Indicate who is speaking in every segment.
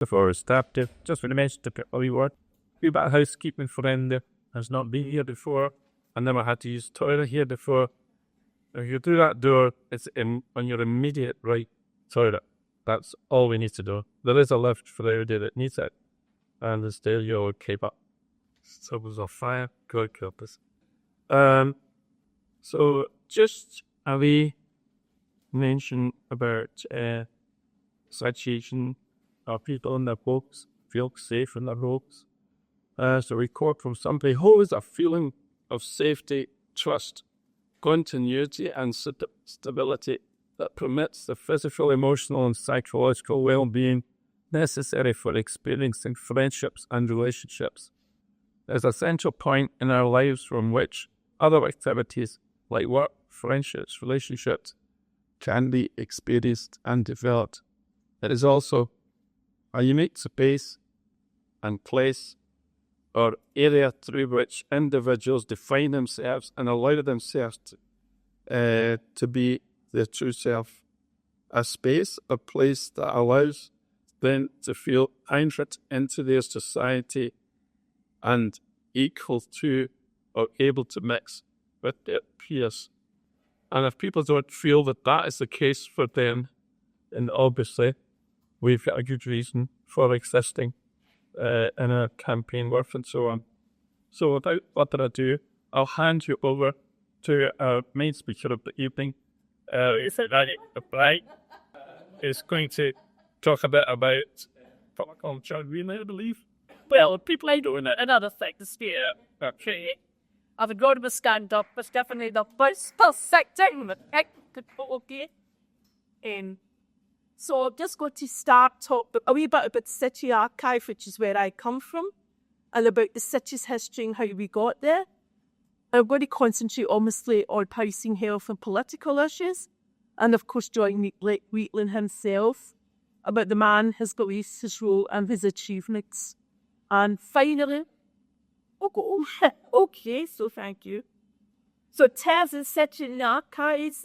Speaker 1: before it's adaptive. Just want to mention to put a wee word. A wee bit of housekeeping for them there. Has not been here before. I never had to use toilet here before. If you do that door, it's on your immediate right toilet. That's all we need to do. There is a lift for everybody that needs it. And the stair you will keep up. So it was a fire. God help us. So just a wee mention about situation of people in their boats feel safe in their boats. So we quote from somebody who has a feeling of safety, trust, continuity, and stability that permits the physical, emotional, and psychological well-being necessary for experiencing friendships and relationships. There's a central point in our lives from which other activities like work, friendships, relationships can be experienced and developed. It is also a unique space and place or area through which individuals define themselves and allow themselves to be their true self. A space, a place that allows them to feel anchored into their society and equal to or able to mix with their peers. And if people don't feel that that is the case for them, then obviously we've got a good reason for existing in a campaign work and so on. So without further ado, I'll hand you over to our main speaker of the evening, Irene O'Brien, is going to talk a bit about John Wheatley, I believe.
Speaker 2: Well, people I know another thing this year. Okay. I've got to stand up, but definitely the first sector, okay. So I'm just going to start talking a wee bit about the City Archive, which is where I come from, and about the city's history and how we got there. I'm going to concentrate honestly on housing, health and political issues, and of course John Wheatley himself, about the man, his beliefs, his role and his achievements. And finally, okay, so thank you. So terms of City Archives,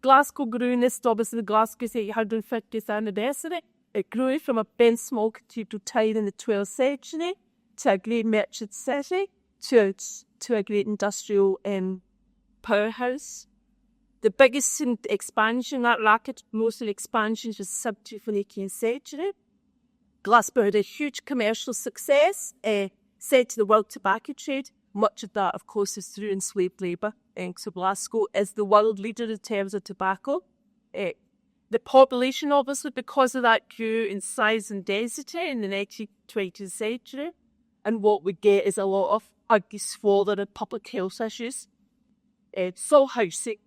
Speaker 2: Glasgow grew in this obviously the Glasgow's 850th anniversary. It grew from a bent small cathedral town in the 12th century to a great merchant city to a great industrial powerhouse. The biggest expansion, that rapid most of the expansions was subdued from the 18th century. Glasgow had a huge commercial success, sent to the world tobacco trade. Much of that, of course, is through enslaved labour. So Glasgow is the world leader in terms of tobacco. The population, obviously, because of that, grew in size and density in the 19th, 20th century. And what we get is a lot of ugly, squalor and public health issues. So housing,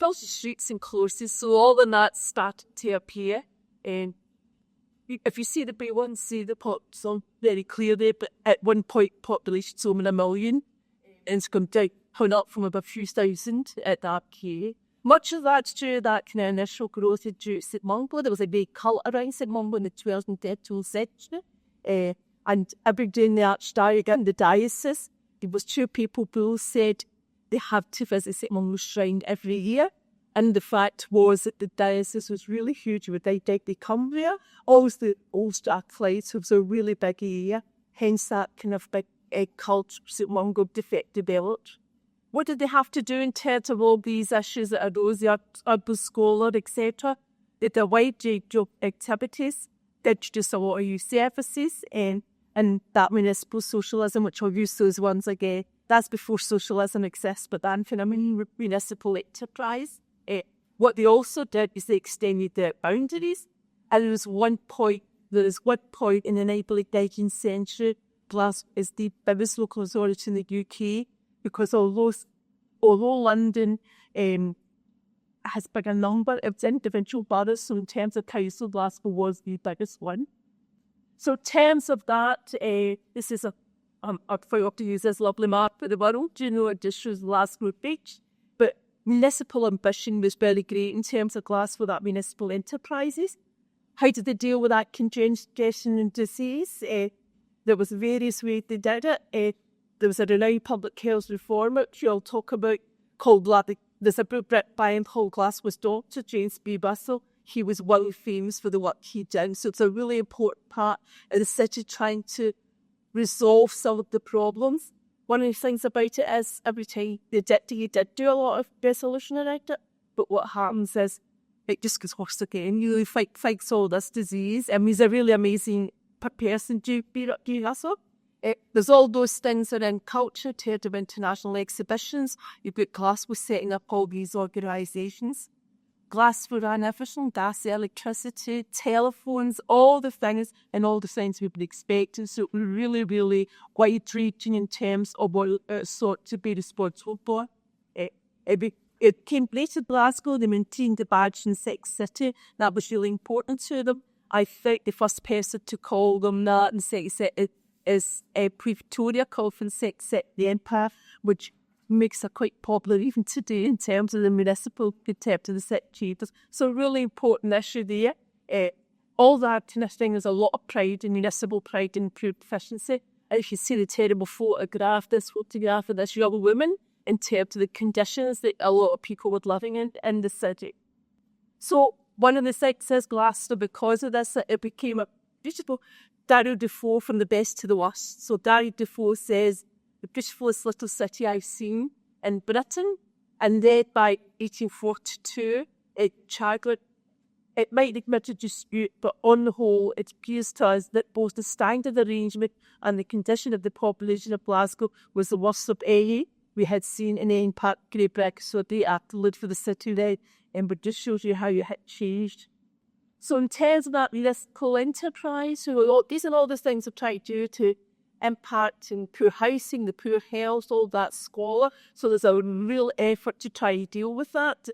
Speaker 2: fills the streets and closes, so all of that started to appear. If you see the B1, see the pops on very clear there, but at one point population's over 1 million, and it's come down up from about a few thousand at that period. Much of that's due to that kind of initial growth due to St Mungo. There was a big cult around St Mungo in the 12th and 13th century. And every day in the Archdiocese, the diocese, there was 2 people who said they have to visit St Mungo's shrine every year. And the fact was that the diocese was really huge with the Cumbria. Always the old Strathclyde was a really big area. Hence that kind of big cult St Mungo defect developed. What did they have to do in terms of all these issues that arose, the urban scholar, etc.? They did a wide range of activities. They introduced a lot of youth services and that municipal socialism, which I'll use those ones again. That's before socialism exists, but then for a municipal enterprise. What they also did is they extended their boundaries. And there was one point in the 19th century, Glasgow is the biggest local authority in the UK, because although London has bigger number of individual boroughs, so in terms of council, Glasgow was the biggest one. So in terms of that, this is I forgot to use this lovely map for the world, it just shows Glasgow Beach. But municipal ambition was very great in terms of Glasgow, that municipal enterprises. How did they deal with that congestion and disease? There was various ways they did it. There was a renowned public health reformer, which I'll talk about, called there's a book written by him called Glasgow's Doctor, James B. Russell. he was well famous for the work he did. So it's a really important part of the city trying to resolve some of the problems. One of the things about it is every time he did do a lot of resolution around it, but what happens is it just goes worse again. You really fights all this disease. And he's a really amazing person to be also. There's all those things around culture, in terms of international exhibitions. You've got Glasgow setting up all these organisations. Glasgow ran everything, gas, electricity, telephones, all the things we've been expecting. So really, really wide-reaching in terms of what it sought to be responsible for. It came later Glasgow, they maintained the badge in Sex City. That was really important to them. I think the first person to call them that in Sex City is Pre-Victoria, called from Sex City, the Empire, which makes it quite popular even today in terms of the municipal, in terms of the city chambers. So really important issue there. All that kind of thing is a lot of pride and municipal pride in improved efficiency. And if you see the terrible photograph of this young woman, in terms of the conditions that a lot of people were living in the city. So one of the things is Glasgow, because of this, it became a beautiful Daryl Defoe from the best to the worst. So Daryl Defoe says, the beautifulest little city I've seen in Britain. And then by 1842, it might admit a dispute, but on the whole, it appears to us that both the standard arrangement and the condition of the population of Glasgow was the worst of any we had seen in any part of Great Britain. So they acted for the city then, but just shows you how it had changed. So in terms of that municipal enterprise, these are all the things I've tried to do to impact in poor housing, the poor health, all that squalor. So there's a real effort to try to deal with that.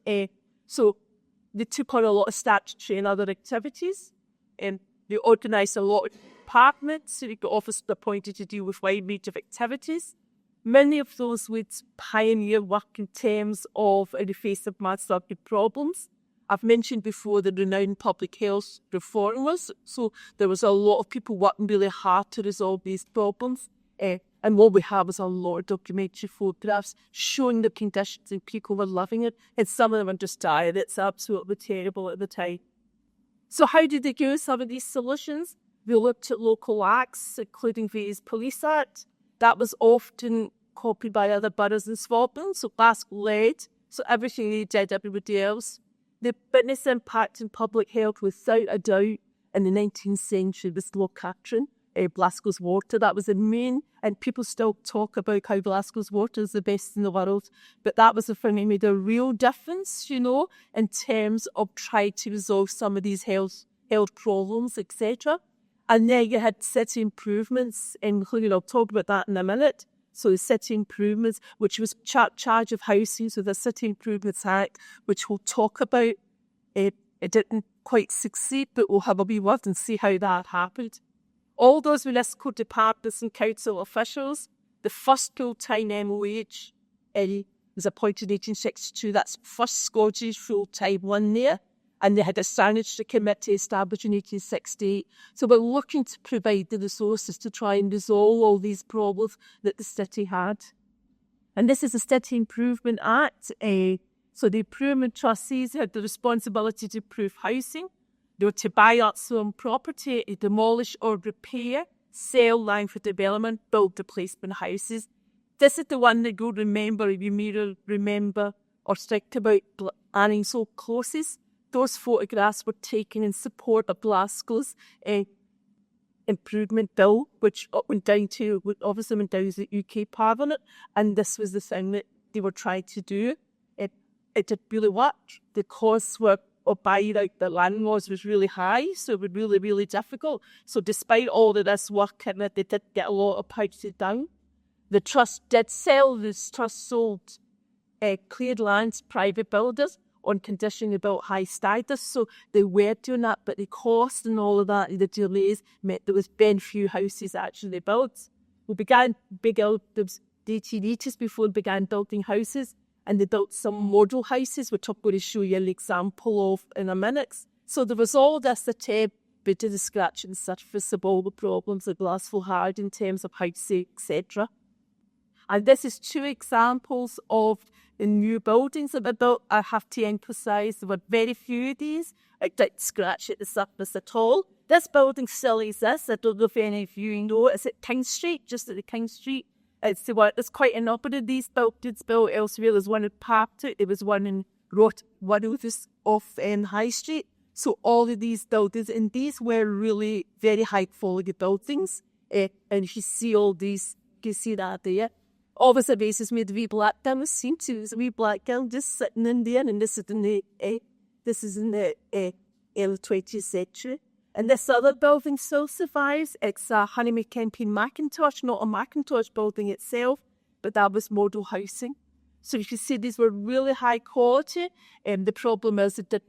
Speaker 2: So they took on a lot of statutory and other activities. And they organised a lot of departments. So they got officers appointed to deal with a wide range of activities. Many of those would pioneer work in terms of in the face of mass-market problems. I've mentioned before the renowned public health reformers. So there was a lot of people working really hard to resolve these problems. And what we have is a lot of documentary photographs showing the conditions and people were living it. And some of them are just dying. It's absolutely terrible at the time. So how did they do some of these solutions? We looked at local acts, including various Police Act. That was often copied by other boroughs in Scotland. So Glasgow led. So everything they did, everybody else. The biggest impact in public health, without a doubt, in the 19th century was Loch Katrine, Glasgow's water. That was the main, and people still talk about how Glasgow's water is the best in the world. But that was the thing that made a real difference, in terms of trying to resolve some of these health problems, etc. And then you had city improvements, including, I'll talk about that in a minute. So the city improvements, which was charge of housing, so the City Improvements Act, which we'll talk about. It didn't quite succeed, but we'll have a wee word and see how that happened. All those municipal departments and council officials, the first full-time MOH was appointed in 1862. That's the first Scottish full-time one there. And they had a sanitary committee established in 1868. So we're looking to provide the resources to try and resolve all these problems that the city had. And this is the City Improvement Act. So the improvement trustees had the responsibility to improve housing. They were to buy up some property, demolish or repair, sell land for development, build replacement houses. This is the one that you'll remember, if you may remember or think about Anning so closest. Those photographs were taken in support of Glasgow's improvement bill, which went down to the UK Parliament, and this was the thing that they were trying to do. It did really work. The costs of buying out the land was really high, so it was really, really difficult. So despite all of this work, they did get a lot of pouted down. The trust did sell. This trust sold cleared lands, private builders, on condition they built high standards. So they were doing that, but the cost and all of that, the delays, meant there was very few houses actually built. We began there was 1880s before we began building houses, and they built some model houses, which I'm going to show you an example of in a minute. So there was all this attempt to do the scratching the surface of all the problems that Glasgow had in terms of housing, etc. And this is two examples of in new buildings that were built, I have to emphasise there were very few of these. I didn't scratch at the surface at all. This building still exists. I don't know if any of you know. It's at King Street, just at the King Street. It's the one. There's quite a number of these buildings built elsewhere. There's one in Parktown. There was one in Waterford off High Street. So all of these buildings, and these were really very high quality buildings. And if you see all these, you can see that there. All the bases made a wee black girl was seen to. There's a wee black girl just sitting in there, and this is in the early 20th century. And this other building still survives. It's a Honey McKempin Macintosh, not a Macintosh building itself, but that was model housing. So you can see these were really high quality. And the problem is it didn't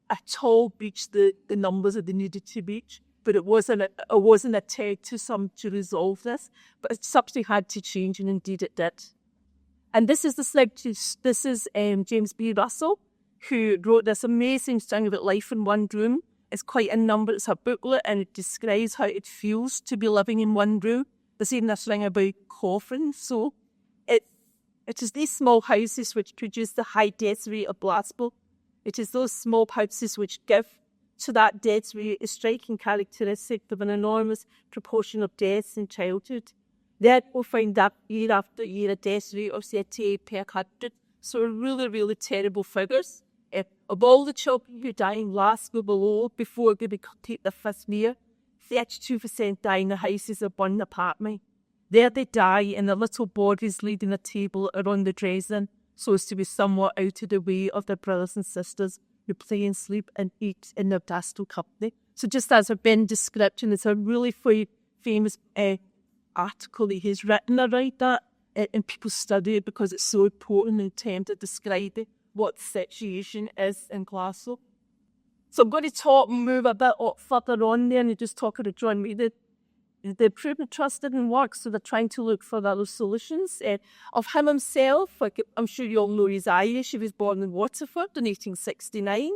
Speaker 2: at all reach the numbers that they needed to reach. But it wasn't an attempt to resolve this. But something had to change, and indeed it did. And this is James B. Russell, who wrote this amazing thing about life in one room. It's quite a number. It's a booklet, and it describes how it feels to be living in one room. There's even a thing about coffins. So it is these small houses which produce the high death rate of Glasgow. It is those small houses which give to that death rate a striking characteristic of an enormous proportion of deaths in childhood. There we'll find that year after year a death rate of 38 per 100. So really, really terrible figures. Of all the children who die in Glasgow below before they take their fifth year, 32% die in the houses of one apartment. There they die, and their little bodies leading a table around the dressing so as to be somewhat out of the way of their brothers and sisters who play and sleep and eat in their distal company. So just as a Ben description, it's a really famous article that he's written about that, and people study it because it's so important in terms of describing what the situation is in Glasgow. So I'm going to move a bit further on there and just talk about John Wheatley. The Improvement Trust didn't work, so they're trying to look for other solutions. Of him himself, I'm sure you all know he's Irish. He was born in Waterford in 1869.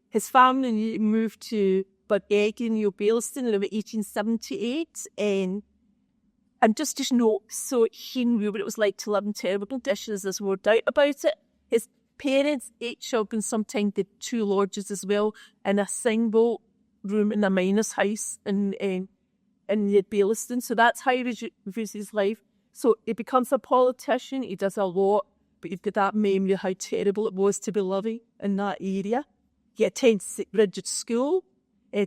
Speaker 2: His family moved to Barbour, New Bailston in about 1878. And just to know, so he knew what it was like to live in terrible conditions. There's no doubt about it. His parents, 8 children, sometimes did 2 lodges as well, in a single room in a miner's house in Bailston. So that's how he views his life. So he becomes a politician, he does a lot, but you've got that memory of how terrible it was to be living in that area. He attends rigid school.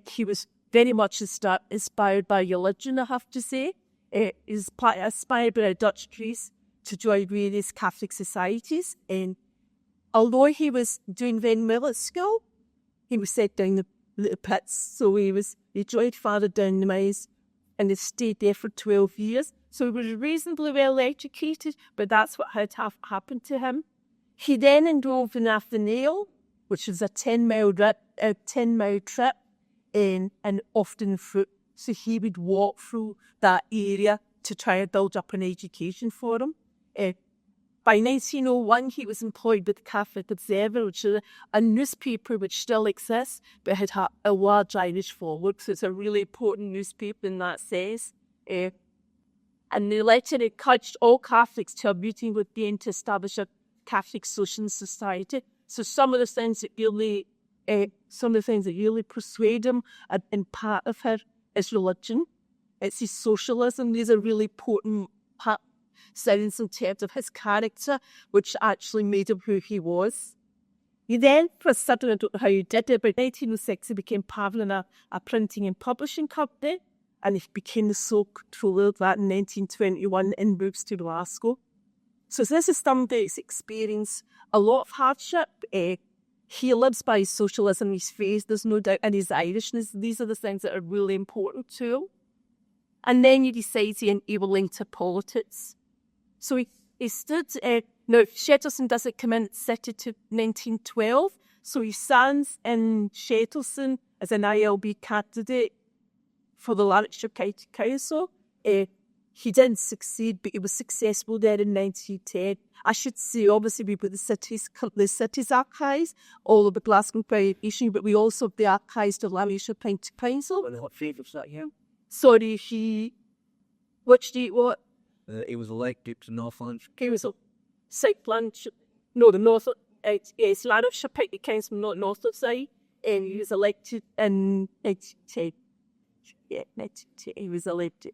Speaker 2: He was very much inspired by religion, I have to say. He's inspired by a Dutch priest to join various Catholic societies. And although he was doing very well at school, he was set down the little pits. So he joined Father down the mines, and he stayed there for 12 years. So he was reasonably well educated, but that's what had happened to him. He then enrolled in Athenaeum, which was a 10-mile trip, and often foot. So he would walk through that area to try and build up an education for him. By 1901, he was employed with the Catholic Observer, which is a newspaper which still exists, but had a large Irish following, so it's a really important newspaper in that sense. And the letter encouraged all Catholics to a meeting with them to establish a Catholic Socialist Society. So some of the things that really persuade him, and part of her, is religion. It's his socialism. These are really important signs in terms of his character, which actually made him who he was. He then, for a sudden, I don't know how he did it, but in 1906 he became part of a printing and publishing company, and he became the sole controller of that in 1921 and moves to Glasgow. So this is somebody that's experienced a lot of hardship. He lives by his socialism, his faith, there's no doubt, and his Irishness. These are the things that are really important to him. And then he decides he will link to politics. So he stood, now Shetterson doesn't come in city to 1912, so he stands in Shetterson as an ILB candidate for the Lanarkshire County Council. He didn't succeed, but he was successful there in 1910. I should say, obviously, we've got the city's archives, all of the Glasgow Foundation, but we also have the archives of Lanarkshire County Council.
Speaker 3: And what favours that year?
Speaker 2: Sorry, which date, what?
Speaker 3: He was elected to North Lanarkshire.
Speaker 2: Council. Southland, no, the North, it's Lanarkshire pick, it comes from North side, and he was elected in 1910. Yeah, 1910, he was elected.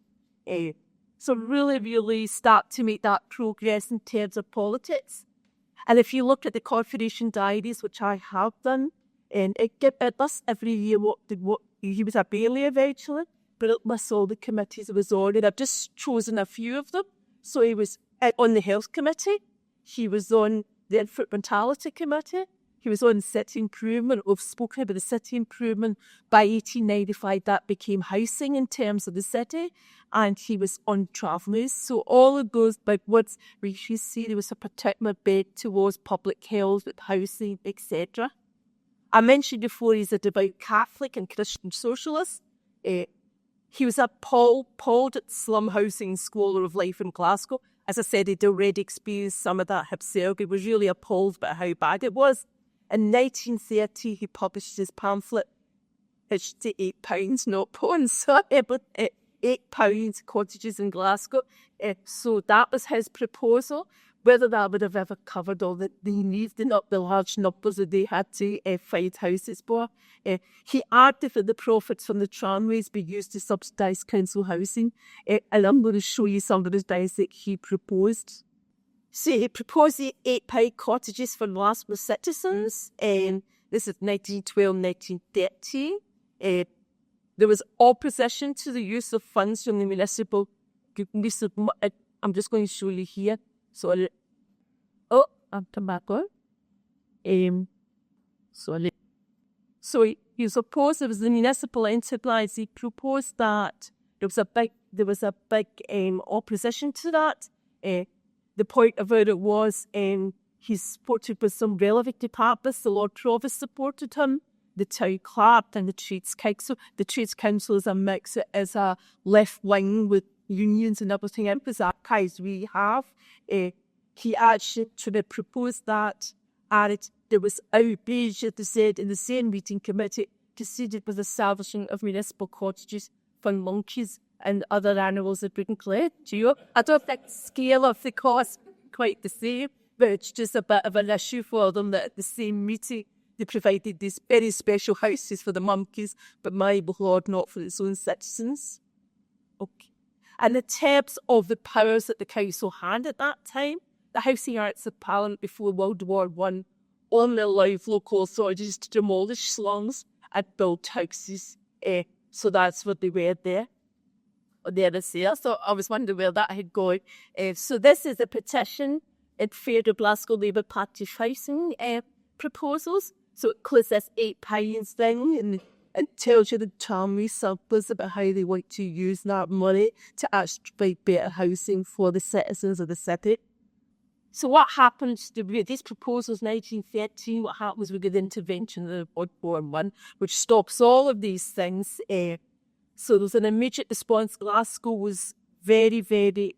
Speaker 2: So really, really start to make that progress in terms of politics. And if you look at the Corporation Diaries, which I have done, and it lists every year what he was a bailiff eventually, but it lists all the committees he was on, and I've just chosen a few of them. So he was on the Health Committee, he was on the Infant Mortality Committee, he was on city improvement. We've spoken about the city improvement. By 1895, that became housing in terms of the city, and he was on travellers. So all of those big words where you see there was a particular bent towards public health with housing, etc. I mentioned before he's a devout Catholic and Christian socialist. He was appalled at slum housing and squalor of life in Glasgow. As I said, he'd already experienced some of that himself. He was really appalled by how bad it was. In 1930, he published his pamphlet, it's £8, not pounds, sorry, but £8 cottages in Glasgow. So that was his proposal. Whether that would have ever covered all the needs, not the large numbers that they had to find houses for. He argued that the profits from the tramways be used to subsidise council housing. And I'm going to show you some of the things that he proposed. So he proposed the £8 cottages for Glasgow citizens, and this is 1912, 1913. There was opposition to the use of funds from the municipal. I'm just going to show you here. Sorry. Oh, I'm tobacco. Sorry. So he was opposed. There was the municipal enterprise. He proposed that there was a big opposition to that. The point about it was he's supported with some relevant departments. The Lord Provost supported him, the town clerk and the Trades Council. The Trades Council is a mix, it is a left wing with unions and everything. It was archives we have. He actually proposed that, and there was outrage, as they said, in the same meeting committee, proceeded with the establishing of municipal cottages for monkeys and other animals that wouldn't play. I don't think the scale of the cost is quite the same, but it's just a bit of an issue for them that at the same meeting they provided these very special houses for the monkeys, but my Lord, not for its own citizens. Okay. And in terms of the powers that the council had at that time, the Housing Acts of Parliament before World War I only allowed local authorities to demolish slums and build houses. So that's what they were there. So I was wondering where that had gone. So this is a petition in favour of Glasgow Labour Party housing proposals. So it includes this £8 thing, and it tells you the tramway surplus about how they want to use that money to actually provide better housing for the citizens of the city. So what happened with these proposals in 1913, what happened was we got the intervention of the World War I, which stops all of these things. So there was an immediate response. Glasgow was very, very,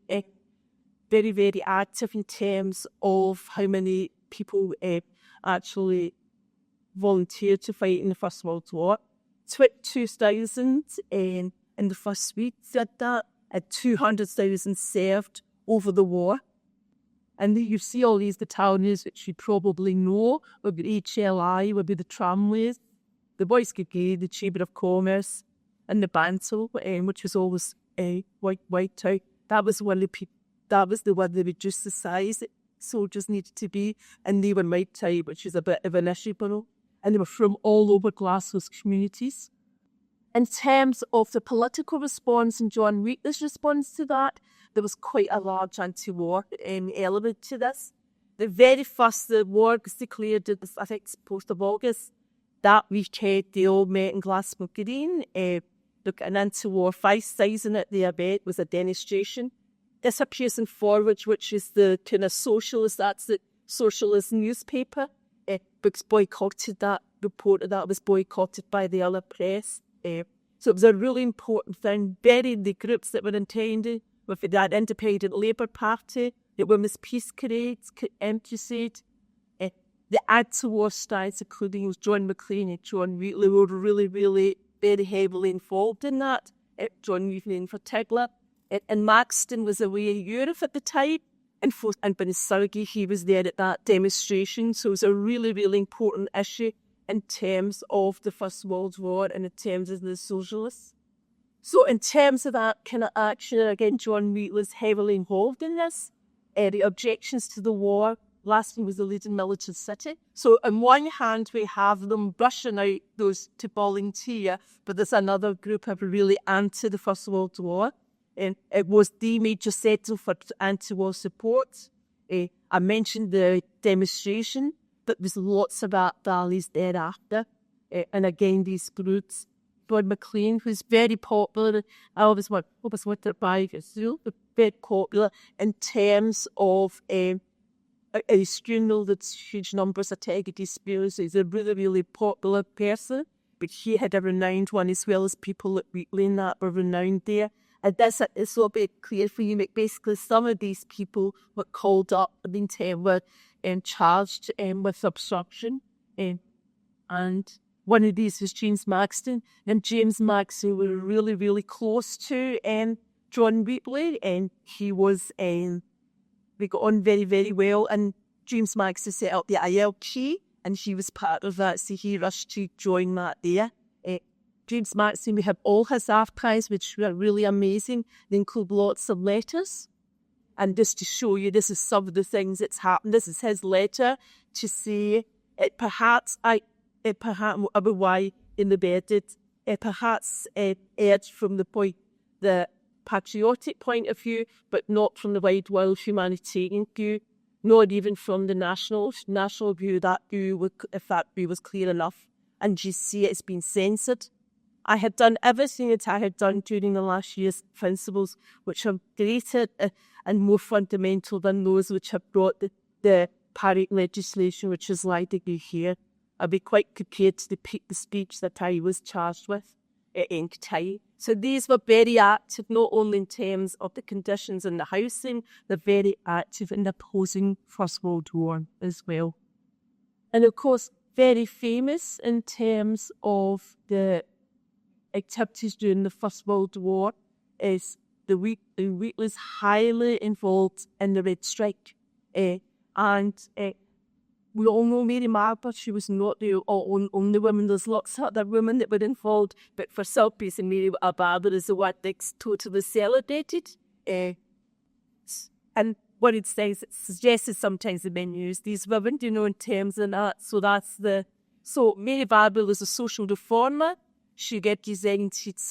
Speaker 2: very, very active in terms of how many people actually volunteered to fight in the First World War. 22,000 in the first week did that, and 200,000 served over the war. And then you see all these battalions, which you probably know, would be HLI, would be the tramways, the Boys Brigade, the Chamber of Commerce, and the Bantal, which was always white out. That was the one that reduced the size that soldiers needed to be, and they were white out, which is a bit of an issue for them. And they were from all over Glasgow's communities. In terms of the political response and John Wheatley's response to that, there was quite a large anti-war element to this. The very first the war was declared, I think it's 4th of August, that weekend they all met in Glasgow Green. Look, an anti-war 5,000 at the event was a demonstration. This appears in Forward, which is the kind of socialist, that's the socialist newspaper. Books boycotted that, reported that it was boycotted by the other press. So it was a really important thing. Burying the groups that were intended with that Independent Labour Party, the Women's Peace Parades, Crusade, the anti-war strides, including John McLean and John Wheatley, were really, really very heavily involved in that. John Wheatley in particular. And Maxton was away in Europe at the time, And Benisaugi, he was there at that demonstration. So it was a really, really important issue in terms of the First World War and in terms of the socialists. So in terms of that kind of action, again, John Wheatley's heavily involved in this. The objections to the war, Glasgow was the leading militant city. So on one hand, we have them rushing out those to volunteer, but there's another group who are really anti the First World War. And it was the major setting for anti-war support. I mentioned the demonstration, but there's lots of art rallies thereafter. And again, these groups. John McLean, who's very popular. I always want to buy his very popular in terms of a funeral that's huge numbers attended his funeral. So he's a really, really popular person. But he had a renowned one as well as people at Wheatley and that were renowned there. And this is a bit clear for you. Basically, some of these people were called up and were charged with obstruction. And one of these was James Maxton. And James Maxton were really, really close to John Wheatley. And he was, they got on very, very well. And James Maxton set up the ILP, and he was part of that. So he rushed to join that there. James Maxton, we have all his archives, which were really amazing. They include lots of letters. And just to show you, this is some of the things that's happened. This is his letter to say, perhaps why in the bed it perhaps urged from the patriotic point of view, but not from the wide world humanitarian view, not even from the national view. That view, if that view was clear enough, and you see it's been censored. I had done everything that I had done during the last year's principles, which are greater and more fundamental than those which have brought the Parrot legislation, which is lying here. I'd be quite prepared to repeat the speech that I was charged with at any time. So these were very active, not only in terms of the conditions in the housing, they're very active in opposing First World War as well. And of course, very famous in terms of the activities during the First World War is the Wheatleys highly involved in the Red Strike. And we all know Mary Barbour, she was not the only woman. There's lots of other women that were involved, but for some reason, Mary Barbour is the one that's totally celebrated. And what it says, it suggests sometimes the men use these women, in terms of that. So Mary Barbour was a social reformer. She established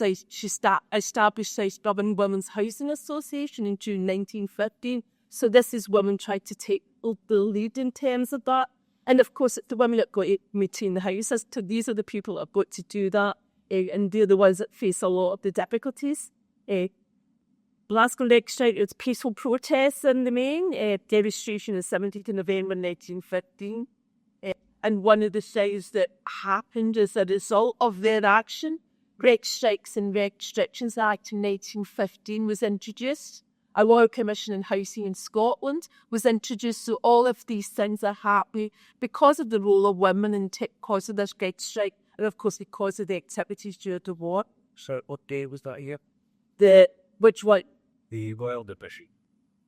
Speaker 2: South Dublin Women's Housing Association in June 1915. So this is women trying to take the lead in terms of that. And of course, it's the women that got to maintain the houses. So these are the people that have got to do that. And they're the ones that face a lot of the difficulties. Glasgow Leg Strike, it's peaceful protests in the main. Demonstration on 17th November 1915. And one of the things that happened as a result of their action, Reg Strikes and Restrictions Act in 1915 was introduced. A Royal Commission on Housing in Scotland was introduced. So all of these things are happening because of the role of women and because of this Reg Strike, and of course because of the activities during the war.
Speaker 1: So what day was that here?
Speaker 2: Which one?
Speaker 1: The Royal Division.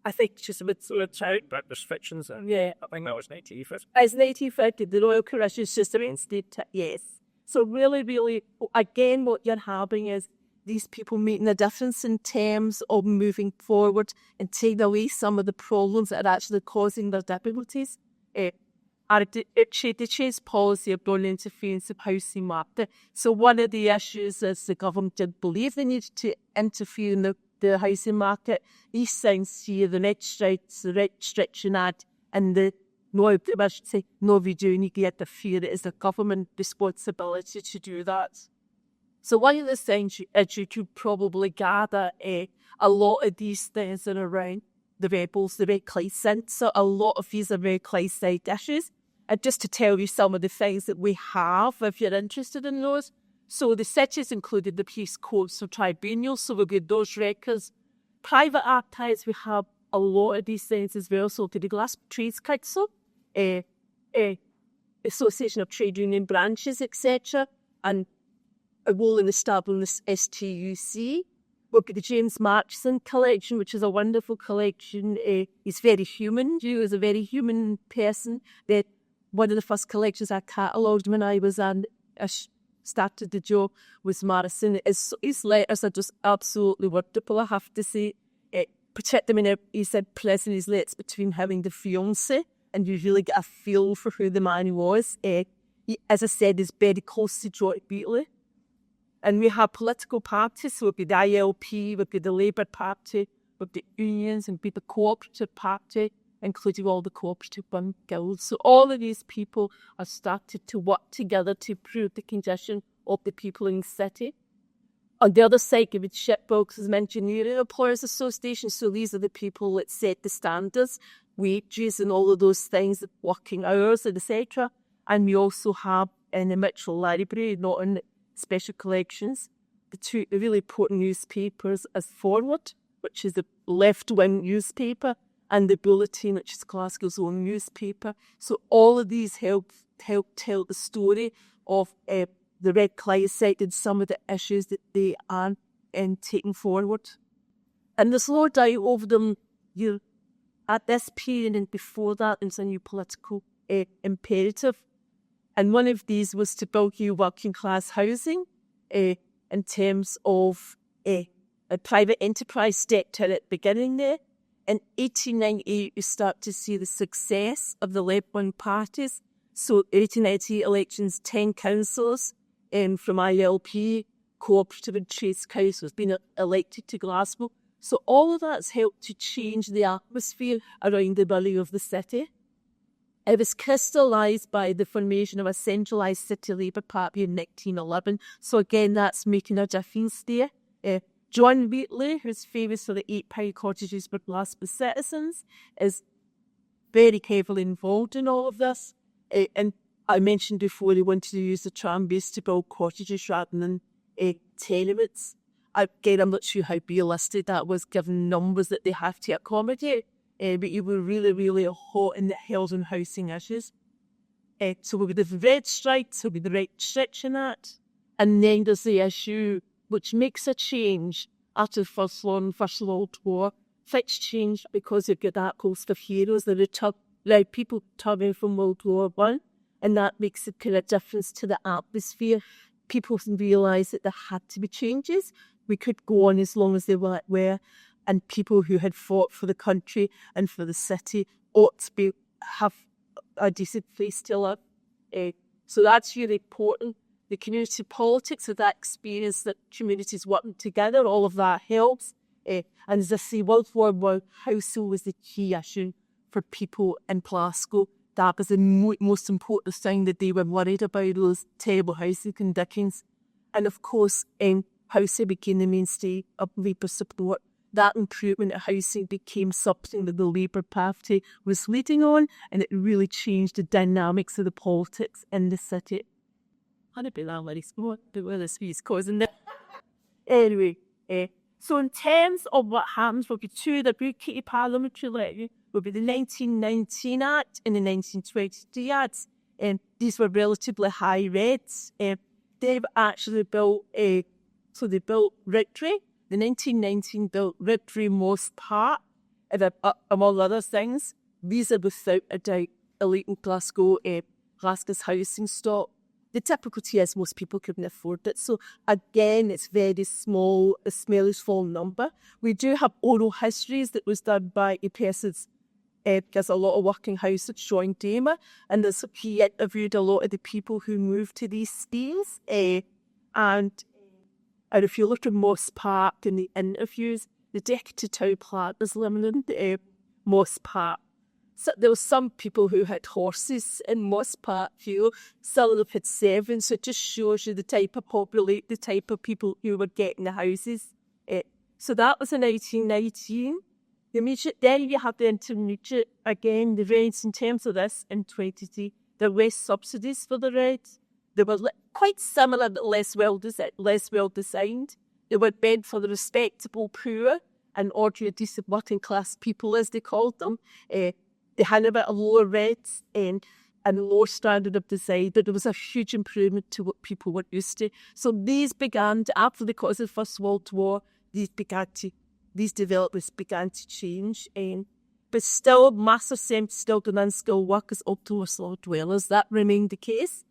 Speaker 2: I think just a bit
Speaker 1: out, but restrictions.
Speaker 2: Yeah.
Speaker 1: I think that was 1950.
Speaker 2: It's 1950, the Royal Commission system instead, yes. So really, really, again, what you're having is these people making a difference in terms of moving forward and taking away some of the problems that are actually causing their difficulties. The change policy of non-interference of housing market. So one of the issues is the government did believe they needed to interfere in the housing market. These things here, the Red Strikes, the Restriction Act, and we do need to interfere. It is the government responsibility to do that. So one of the things you could probably gather, a lot of these things are around the rebels, the Red Clay Sins. So a lot of these are Red Clay side issues. And just to tell you some of the things that we have, if you're interested in those. So the cities included the Peace Courts or tribunals, so we've got those records. Private archives, we have a lot of these things as well. So to the Glasgow Trades Council, Association of Trade Union Branches, etc. And a role in establishing this STUC. We've got the James Marchson collection, which is a wonderful collection. He's very human. He was a very human person. That one of the first collections I catalogued when I was started the job was Morrison. His letters are just absolutely wonderful, I have to say. Particularly when he said prison, his letters between him and the fiancée, and you really get a feel for who the man was. He, as I said, is very close to John Wheatley. And we have political parties, so we've got the ILP, we've got the Labour Party, we've got unions, and we've got the Cooperative Party, including all the cooperative guilds. So all of these people have started to work together to improve the condition of the people in the city. On the other side, with shipbuilders and engineering employers association, so these are the people that set the standards, wages and all of those things, working hours, and etc. And we also have in the Mitchell Library, not in special collections, the really important newspapers as Forward, which is the left-wing newspaper, and the Bulletin, which is Glasgow's own newspaper. So all of these help tell the story of the Red Clydeside and some of the issues that they are taking forward. And there's no doubt over them, at this period and before that, there's a new political imperative. And one of these was to build new working class housing in terms of a private enterprise stepped in at the beginning there. In 1898, you start to see the success of the left-wing parties. So 1898 elections, 10 councillors from ILP, Cooperative and Trades Council has been elected to Glasgow. So all of that's helped to change the atmosphere around the borough of the city. It was crystallised by the formation of a centralised city Labour Party in 1911. So again, that's making a difference there. John Wheatley, who's famous for the £8 cottages for Glasgow citizens, is very heavily involved in all of this. And I mentioned before he wanted to use the tram-base to build cottages rather than tenements. Again, I'm not sure how realistic that was, given numbers that they have to accommodate. But you were really, really hot in the housing issues. So we have the Red Strike, so we have the Red Restriction Act. And then there's the issue which makes a change after the First World War. Things changed because you've got that host of heroes, people returning from World War I, and that makes a kind of difference to the atmosphere. People realise that there had to be changes. We could go on as long as they were, and people who had fought for the country and for the city ought to have a decent place to live. So that's really important. The community politics of that experience, that communities working together, all of that helps. And as I say, World War I housing was the key issue for people in Glasgow. That was the most important thing that they were worried about, those terrible housing conditions. And of course, housing became the mainstay of Labour support. That improvement of housing became something that the Labour Party was leading on, and it really changed the dynamics of the politics in the city. I'd be that very smart, but where this is causing that. Anyway, so in terms of what happens, we'll be two that we keep parliamentary levy, will be the 1919 Act and the 1923 Act. These were relatively high rates. They've actually built they built Rectory. The 1919 built Rectory Moss Park, and among other things. These are without a doubt elite in Glasgow, Glasgow's housing stock. The difficulty is most people couldn't afford it. So again, it's very small, a small number. We do have oral histories that was done by a person's, because a lot of working houses joined Damer, and he interviewed a lot of the people who moved to these schemes. And if you look at Moss Park in the interviews, the Deputy Town Planners Limited, Moss Park. So there were some people who had horses in Moss Park, some of them had servants, so it just shows you the type of people who were getting the houses. So that was in 1819. Then you have the intermediate, again, the rents in terms of this in 20, there were subsidies for the rents. They were quite similar but less well designed. They were meant for the respectable poor and ordinary decent working class people, as they called them. They had a bit of lower rates and lower standard of design, but there was a huge improvement to what people were used to. So these began after the cause of the First World War. these developers began to change. But still, massive percent still done unskilled workers up to slow dwellers. That remained the case.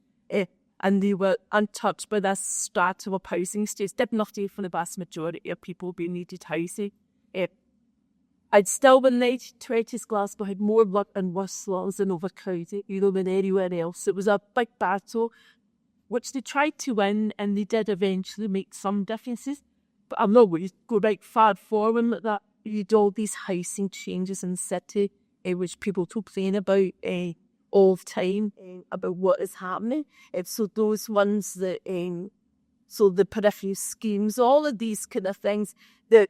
Speaker 2: And they were untouched by this strata of housing states. Did nothing for the vast majority of people who needed housing. I'd still in the 1920s, Glasgow had more luck and worse slums than overcrowding, than anywhere else. It was a big battle, which they tried to win, and they did eventually make some differences. But I'm not going to go right far forward like that. You had all these housing changes in the city, which people complain about all the time about what is happening. So those ones that, so the peripheral schemes, all of these kind of things, the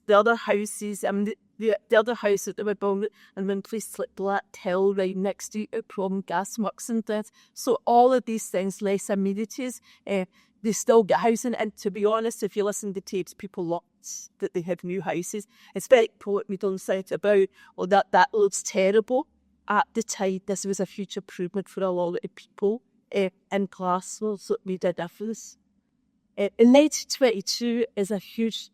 Speaker 2: other houses, the other house that they were building, and then places like Black Hill right next to it, problem gas works and things. So all of these things, less amenities, they still get housing. And to be honest, if you listen to tapes, people looked that they had new houses. It's very important we don't say it about, that looks terrible. At the time, this was a huge improvement for a lot of people in Glasgow, so it made a difference. In 1922 is a huge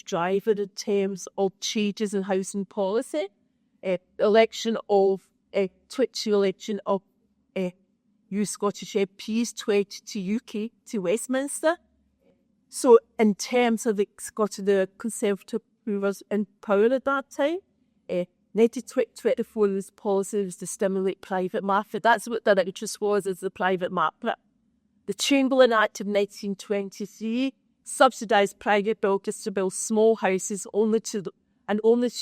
Speaker 2: driver in terms of changes in housing policy. Election of 22 election of new Scottish MPs, 22 UK to Westminster. So in terms of the Conservative who was in power at that time, 1924 this policy was to stimulate private market. That's what their interest was, is the private market. The Chamberlain Act of 1923 subsidised private builders to build small houses only to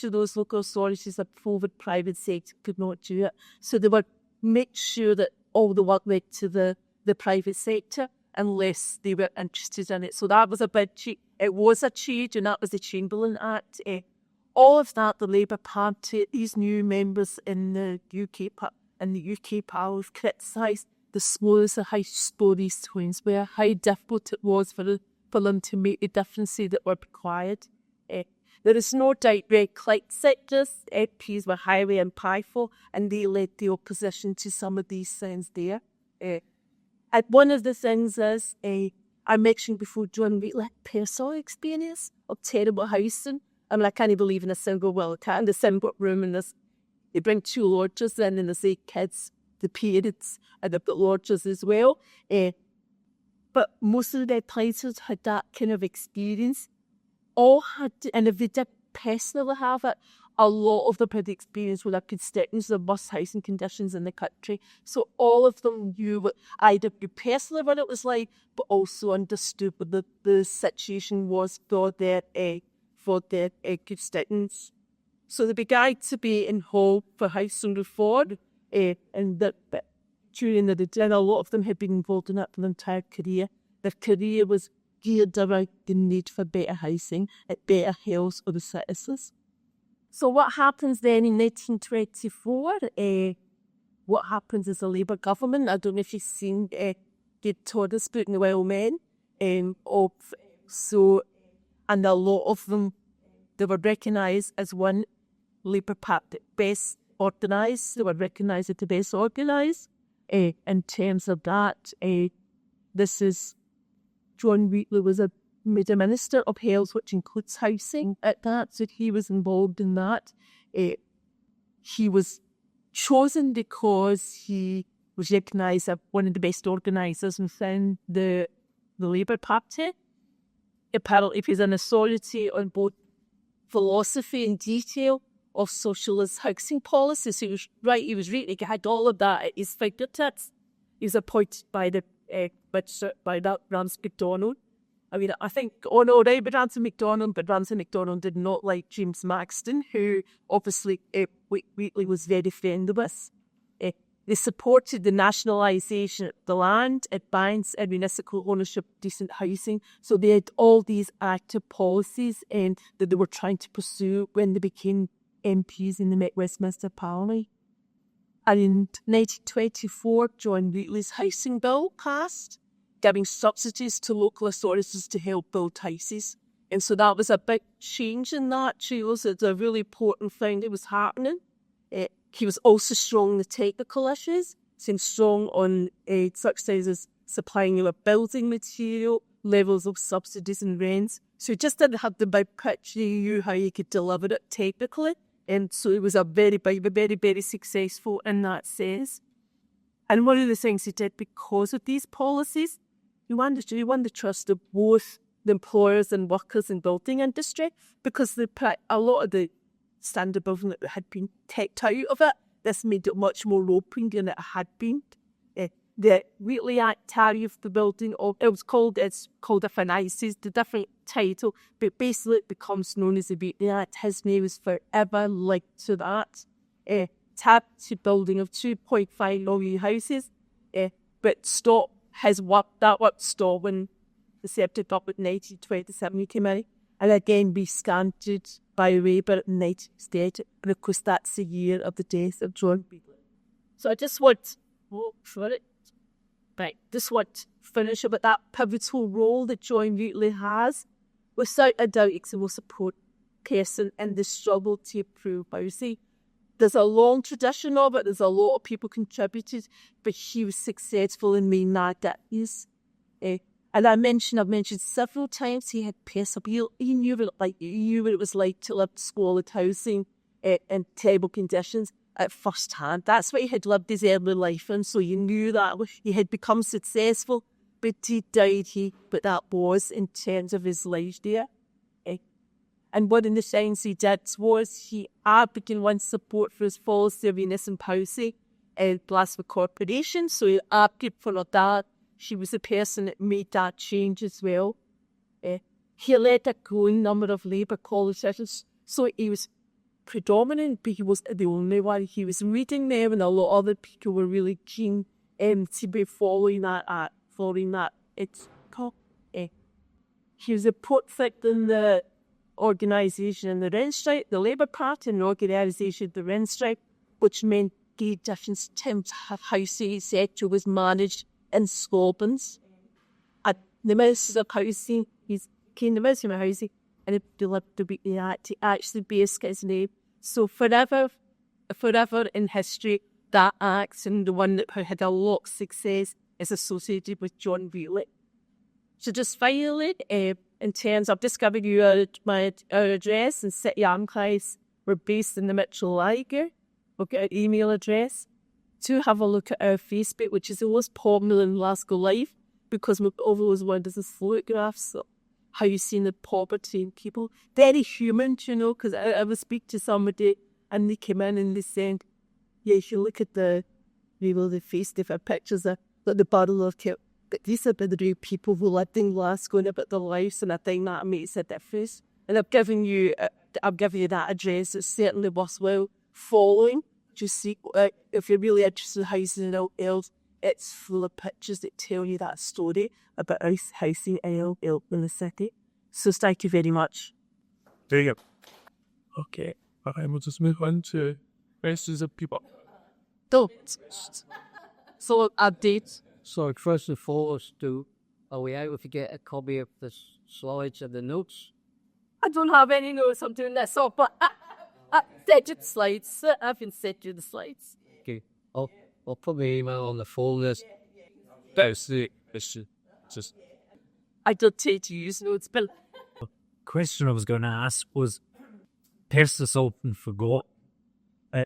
Speaker 2: those local authorities that the private sector could not do it. So they would make sure that all the work went to the private sector unless they were interested in it. So that was a big change. It was a change, and that was the Chamberlain Act. All of that, the Labour Party, these new members in the UK Parliament criticised the slowness of how slow these times were, how difficult it was for them to make the differences that were required. There is no doubt red clight sectors, MPs were highly impactful, and they led the opposition to some of these things there. And one of the things is, I mentioned before, John Wheatley personal experience of terrible housing. I can't believe in a single cat in the single room in this. They bring 2 lodgers in, and there's 8 kids, the parents, and they've got lodgers as well. But most of their places had that kind of experience. All had, and if they did personally have it, a lot of them had experience with their constituents, the worst housing conditions in the country. So all of them knew either personally what it was like, but also understood what the situation was for their constituents. So they began to be involved for housing reform, and a lot of them had been involved in it for their entire career. Their career was geared around the need for better housing and better health of the citizens. So what happens then in 1924? What happens is a Labour government. I don't know if you've seen the Todd's book, The Wild Men. And a lot of them, they were recognised as one Labour Party best organised. They were recognised as the best organised. In terms of that, this is John Wheatley was made a Minister of Health, which includes housing at that, so he was involved in that. He was chosen because he was recognised as one of the best organisers within the Labour Party. Apparently he was an authority on both philosophy and detail of socialist housing policy. So he was really, he had all of that at his fingertips. He was appointed by that Ramsay MacDonald. I think, but Ramsay MacDonald did not like James Maxton, who obviously Wheatley was very friendly with. They supported the nationalisation of the land, advance and municipal ownership of decent housing. So they had all these active policies that they were trying to pursue when they became MPs in the Westminster Parliament. And in 1924, John Wheatley's housing bill passed, giving subsidies to local authorities to help build houses. And so that was a big change in that. It's a really important thing that was happening. He was also strong on the technical issues, seemed strong on such things as supplying of building material, levels of subsidies and rents, So he just didn't have the big picture. He knew how he could deliver it technically. And so he was a very big, very, very successful in that sense. And one of the things he did because of these policies, he won the trust of both the employers and workers in building industry, because a lot of the standard building that had been taken out of it, this made it much more open than it had been. The Wheatley Act tariff the building, it's called a finances, the different title, but basically it becomes known as the Wheatley Act. His name is forever linked to that. Tapped to building of 2.5 million houses, but stopped his work. That work stopped when the September up in 1927 he came in, and again recanted by Labour in 1960, because that's the year of the death of John Wheatley. So I just want to finish about that pivotal role that John Wheatley has. Without a doubt, he's the most important person in the struggle to improve housing. There's a long tradition of it. There's a lot of people contributed, but he was successful in making that is. And I've mentioned several times he had persevered. He knew what it was like to live in squalid housing in terrible conditions at first hand. That's what he had lived his early life in, so he knew that he had become successful, but he died, but that was in terms of his life there. And one of the things he did was he advocated one support for his policy of municipal housing and Glasgow Corporation, so he advocated for that. She was the person that made that change as well. He led a growing number of Labour politicians, so he was predominant, but he wasn't the only one. He was reading them, and a lot of other people were really keen to be following that. He was a portrait in the organisation in the Rent Strike, the Labour Party, and the organisation of the Rent Strike, which meant gave different terms of how the sector was managed in Scotland. At the Minister of Housing, he's came the Minister of Housing, and he delivered the Wheatley Act. He actually based his name. So forever in history, that act and the one that had a lot of success is associated with John Wheatley. So just finally, in terms of just giving you our address and City Archives, we're based in the Mitchell Library. We'll get our email address. To have a look at our Facebook, which is the most popular in Glasgow Life, because we've always wanted to photographs of how you see the poverty in people. Very human, because I would speak to somebody and they came in and they said, yeah, if you look at the face, they've had pictures of the bottle of kit. But these are the real people who lived in Glasgow and about their lives, and I think that makes a difference. And I've given you that address. It's certainly worthwhile following. Just see, if you're really interested in housing in else, it's full of pictures that tell you that story about housing in the city. So thank you very much.
Speaker 1: There you go. Okay, we'll just move on to questions of people.
Speaker 2: Don't. So updates.
Speaker 3: So first and foremost, are we able to get a copy of the slides and the notes?
Speaker 2: I don't have any notes. I'm doing this off, but I sent you the slides. I haven't sent you the slides.
Speaker 3: Okay, I'll put my email on the folders.
Speaker 1: That's the question. Just
Speaker 2: I don't take to use notes, but
Speaker 4: question I was going to ask was, Persis often forgot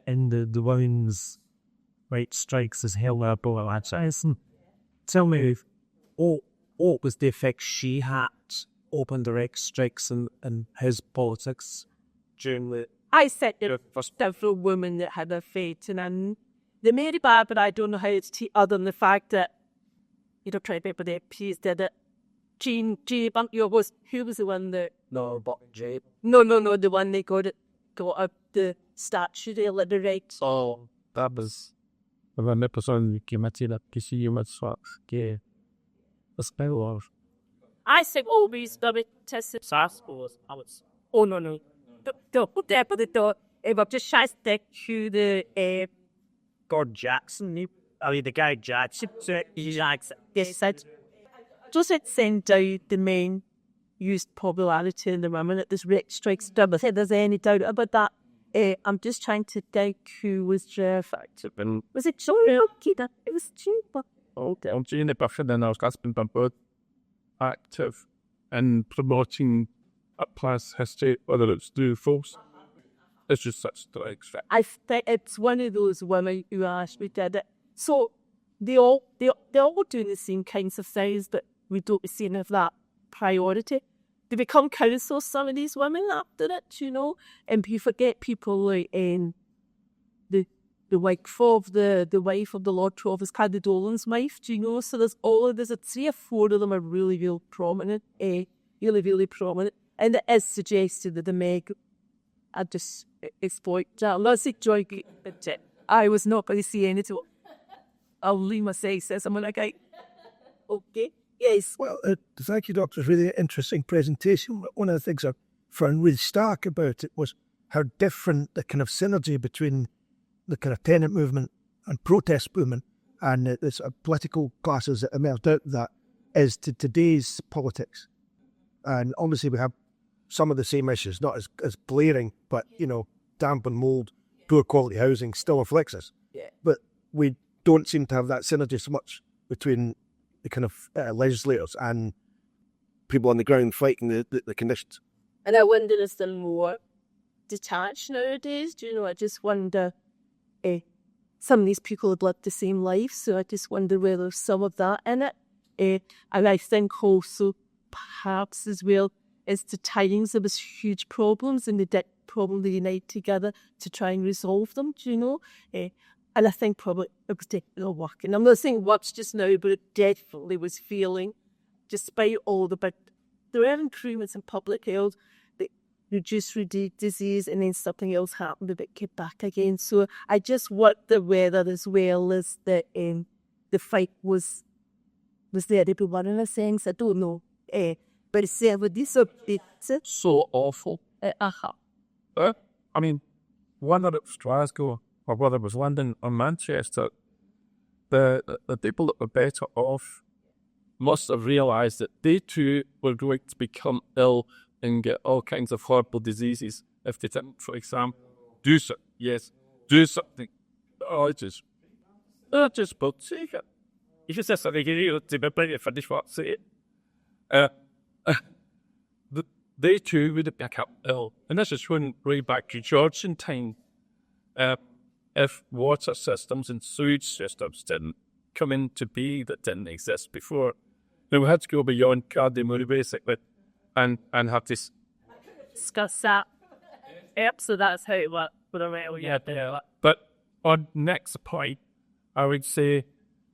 Speaker 4: in the women's right strikes as held up by Jason. Tell me, what was the effect she had on direct strikes and his politics during the...
Speaker 2: I said there were several women that had a fate, and the Mary Barbour, I don't know how it's other than the fact that, try to remember the MPs did it. Jean Buntio who was the one that...
Speaker 3: No, but Jay.
Speaker 2: No, the one they got up the statue there, like the right.
Speaker 3: Oh,
Speaker 1: that was... Avevano persone che mattina che si che spero.
Speaker 2: I say always the tested SAS was I was. Oh no. Put there but the door. I've just tried to stick to the
Speaker 4: Gord Jackson, the guy Jackson,
Speaker 2: Yes, said. Does it send out the main used popularity in the women at this Rick strikes double? If there's any doubt about that. I'm just trying to think who was Jeff. Was it John? It was Jean.
Speaker 1: Jean Buffett and I was been both active in promoting past history, whether it's true or false. It's just such to expect.
Speaker 2: I think it's one of those women who actually did it. So they're all doing the same kinds of things, but we don't seem to have that priority. They become councillors, some of these women, after it, and you forget people like the wife of the wife of the Lord Provost, Caddy Dolan's wife, so there's 3 or 4 of them are really, really prominent, really prominent, and it is suggested that the Meg I just exploit that. I'm not saying joy, but I was not going to see anything. I'll leave my say, says I'm like, okay, yes.
Speaker 5: Well, thank you, Doctor. It's a really interesting presentation. One of the things I found really stark about it was how different the kind of synergy between the kind of tenant movement and protest movement and the sort of political classes that emerged out of that is to today's politics. And obviously we have some of the same issues, not as blaring, but, damp and mould, poor quality housing still afflicts us.
Speaker 2: Yeah.
Speaker 5: But we don't seem to have that synergy so much between the kind of legislators and people on the ground fighting the conditions.
Speaker 2: And I wonder, is there more detached nowadays? I just wonder, some of these people have lived the same life, so I just wonder whether there's some of that in it. And I think also, perhaps as well, is the tidings there was huge problems and they did probably unite together to try and resolve them, and I think probably it was definitely working. I'm not saying what's just now, but it definitely was feeling, despite all but there were improvements in public health, they reduced disease, and then something else happened, but it came back again. So I just wonder whether, as well as the fight was there to be one of the things. I don't know. But it's with this
Speaker 1: So awful. I mean, whether it was Glasgow or whether it was London or Manchester, the people that were better off must have realised that they too were going to become ill and get all kinds of horrible diseases if they didn't, for example, do something. Oh, just will take it. You just said to be plenty of finish what say it. They too would have become ill. And this is when way back to Georgian time, if water systems and sewage systems didn't come into being that didn't exist before, then we had to go beyond Cardamore basically and have this
Speaker 2: discuss that. Yep, so that's how it worked with a rail.
Speaker 1: Yeah. But on next point, I would say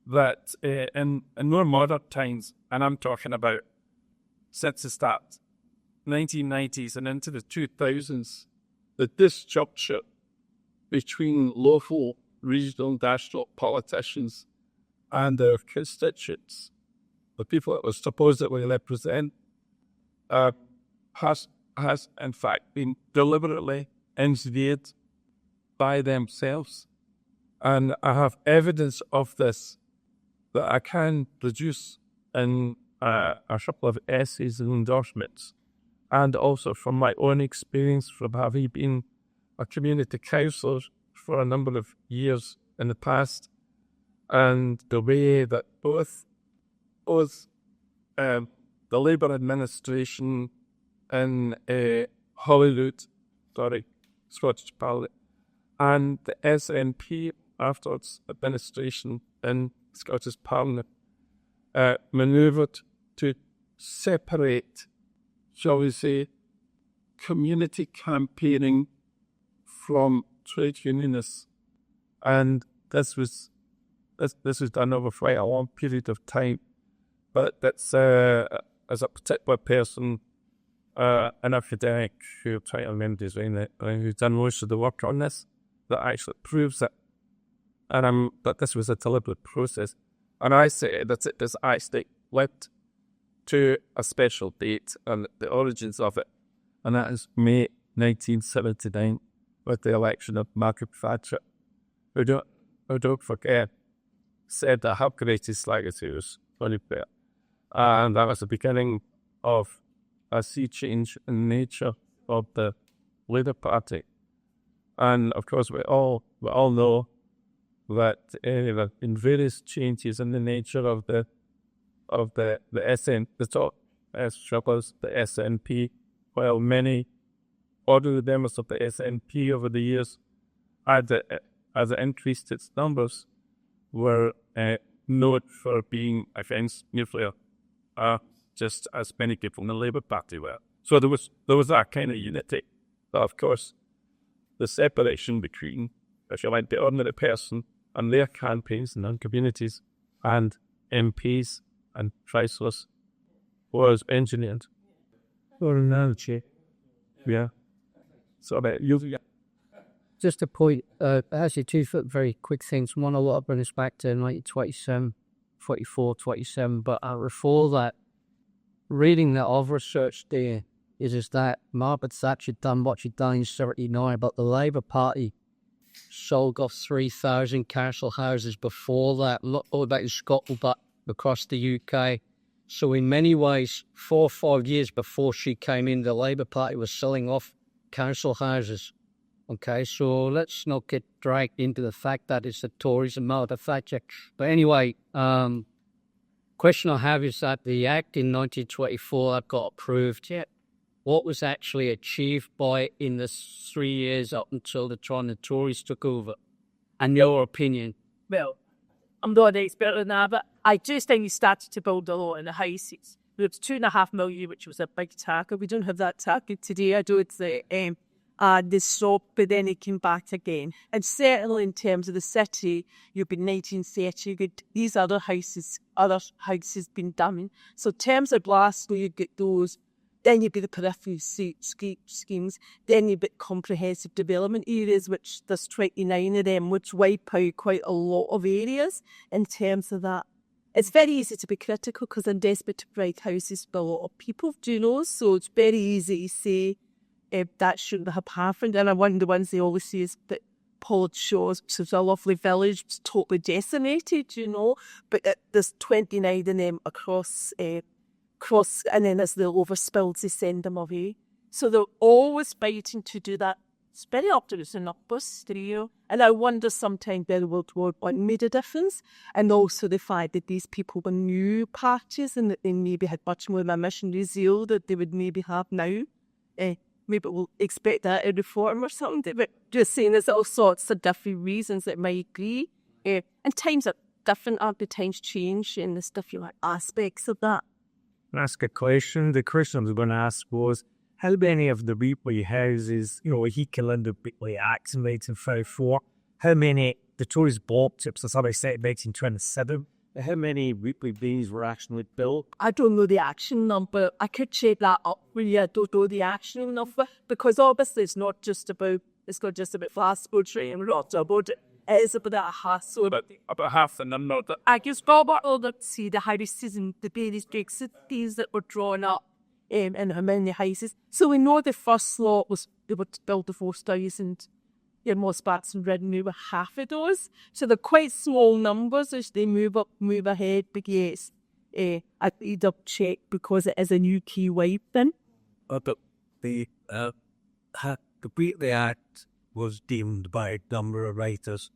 Speaker 1: that in more modern times, and I'm talking about since the start, 1990s and into the 2000s, the disjuncture between local, regional, national politicians and their constituents, the people that were supposedly represent, has in fact been deliberately engineered by themselves. And I have evidence of this that I can produce in a couple of essays and endorsements, and also from my own experience from having been a community councillor for a number of years in the past, and the way that both the Labour administration in Scottish Parliament, and the SNP afterwards administration in Scottish Parliament manoeuvred to separate, shall we say, community campaigning from trade unionists. And this was done over quite a long period of time. But that's as a particular person, an academic who I'm trying to remember his name, who's done most of the work on this, that actually proves it. But this was a deliberate process. And I say that it is actually linked to a special date and the origins of it. And that is May 1979, with the election of Margaret Thatcher, who don't forget, said that her greatest legacy was Tony Blair. And that was the beginning of a sea change in nature of the Labour Party. And of course, we all know that there have been various changes in the nature of the SNP, the SNP, while many ordinary members of the SNP over the years, as it increased its numbers, were known for being against nuclear, just as many people in the Labour Party were. So there was that kind of unity. But of course, the separation between, if you like, the ordinary person and their campaigns and non-communities and MPs and councillors was engineered. Yeah. So
Speaker 3: Just a point, actually two very quick things. One, I want to bring us back to 1927, 24, 27, but before that, reading that I've researched there is that Margaret Thatcher done what she'd done in 79, but the Labour Party sold off 3,000 council houses before that, not all back in Scotland, but across the UK. So in many ways, 4 or 5 years before she came in, the Labour Party was selling off council houses. Okay, so let's not get dragged into the fact that it's the Tories and Margaret Thatcher. But anyway, question I have is that the Act in 1924 that got approved yet. What was actually achieved by it in the 3 years up until the time the Tories took over? And your opinion?
Speaker 2: Well, I'm not an expert on that, but I just think we started to build a lot in the houses. There was 2.5 million, which was a big target. We don't have that target today. I don't think they stopped, but then it came back again. And certainly in terms of the city, you've been 1930, you get these other houses been done. So in terms of Glasgow, you get those. Then you've got the peripheral schemes. Then you've got comprehensive development areas, which there's 29 of them, which wipe out quite a lot of areas in terms of that. It's very easy to be critical because I'm desperate to provide houses for a lot of people, do you know? So it's very easy to say that shouldn't have happened. And one of the ones they always say is that Paul Shaw's, which is a lovely village, was totally decimated, you know. But there's 29 of them across, and then as they're overspilled, they send them away. So they're always fighting to do that. It's very often it's an upbus trio. And I wonder sometimes whether World War I made a difference. And also the fact that these people were new parties and that they maybe had much more of a missionary zeal that they would maybe have now. Maybe we'll expect that in reform or something. But just saying there's all sorts of different reasons that might agree. And times are different, aren't they? Times change and there's different aspects of that.
Speaker 4: Ask a question. The question I was going to ask was, how many of the Wheatley houses, he killed under Wheatley Act in 1954, how many, the Tories bought it, so somebody said in 1927, how many Wheatley Bays were actually built?
Speaker 2: I don't know the actual number. I could check that up for you. I don't know the actual number because obviously it's not just about Glasgow Tree and not about it. It is about a hassle.
Speaker 1: About half the number.
Speaker 2: I guess Barbour will see the houses and the various big cities that were drawn up and how many houses. So we know the first lot was they were built the 4,000. Most parts in Redden were half of those. So they're quite small numbers as they move ahead. But yes, I need to check because it is a new key wipe then.
Speaker 6: But the Wheatley Act was deemed by a number of writers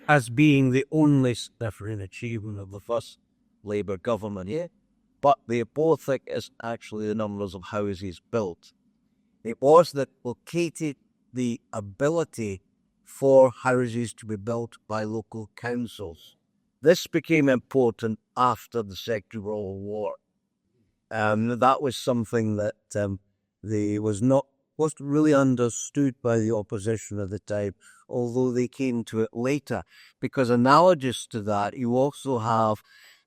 Speaker 6: as being the only significant achievement of the first Labour government. Yeah. But the important thing is actually the numbers of houses built. It was that located the ability for houses to be built by local councils. This became important after the Second World War. That was something that wasn't really understood by the opposition at the time, although they came to it later. Because analogous to that, you also have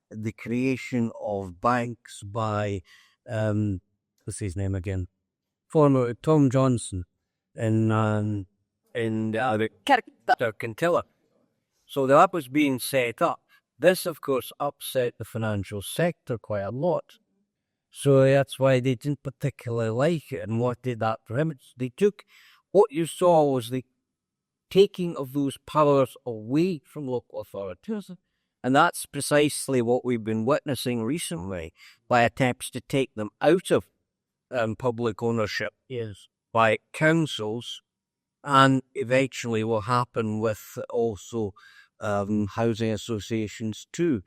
Speaker 6: the creation of banks by, what's his name again? Former Tom Johnson in Cantilla. So that was being set up. This, of course, upset the financial sector quite a lot. So that's why they didn't particularly like it. And what did that for him? What you saw was the taking of those powers away from local authorities. And that's precisely what we've been witnessing recently by attempts to take them out of public ownership by councils, and eventually will happen with also housing associations too.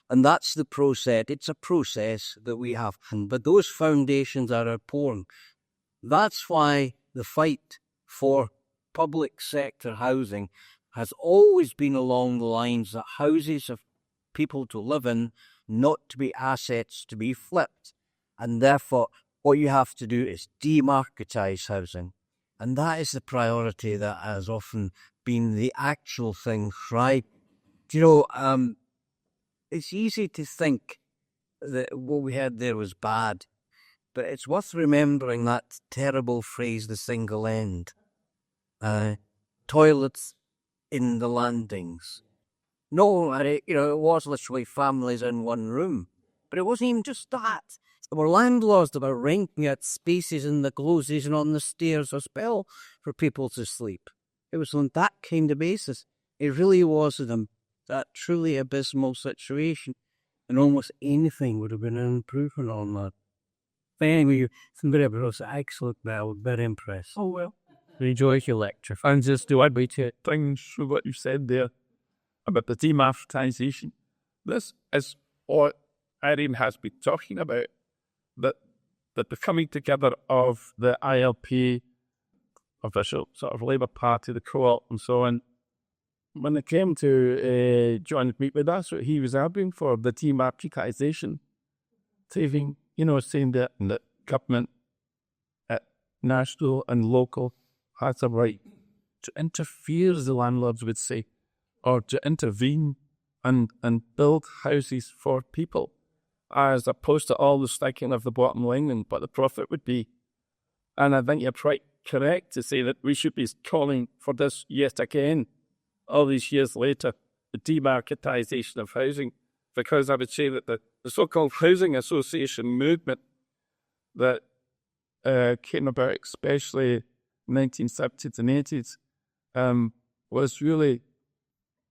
Speaker 6: And that's the process. It's a process that we have. But those foundations are important. That's why the fight for public sector housing has always been along the lines that houses of people to live in, not to be assets to be flipped. And therefore, what you have to do is demarketise housing. And that is the priority that has often been the actual thing, right? It's easy to think that what we had there was bad, but it's worth remembering that terrible phrase, the single end. Toilets in the landings. No, it was literally families in one room. But it wasn't even just that. There were landlords that were renting out spaces in the closes and on the stairs as well for people to sleep. It was on that kind of basis. It really was that truly abysmal situation. And almost anything would have been an improvement on that. But anyway, somebody else excellent there. I was very impressed.
Speaker 2: Oh, well.
Speaker 3: Enjoy your lecture. And just do I wait to
Speaker 1: Things through what you said there about the demarketisation. This is what Irene has been talking about, that the coming together of the ILP, official sort of Labour Party, the Co-op and so on. When it came to John Wheatley, that's what he was arguing for, the demarketisation. Saying that the government at national and local has a right to interfere, as the landlords would say, or to intervene and build houses for people, as opposed to all the sticking of the bottom line and what the profit would be. And I think you're quite correct to say that we should be calling for this yet again, all these years later, the demarketisation of housing, because I would say that the so-called housing association movement that came about, especially 1970s and 80s, was really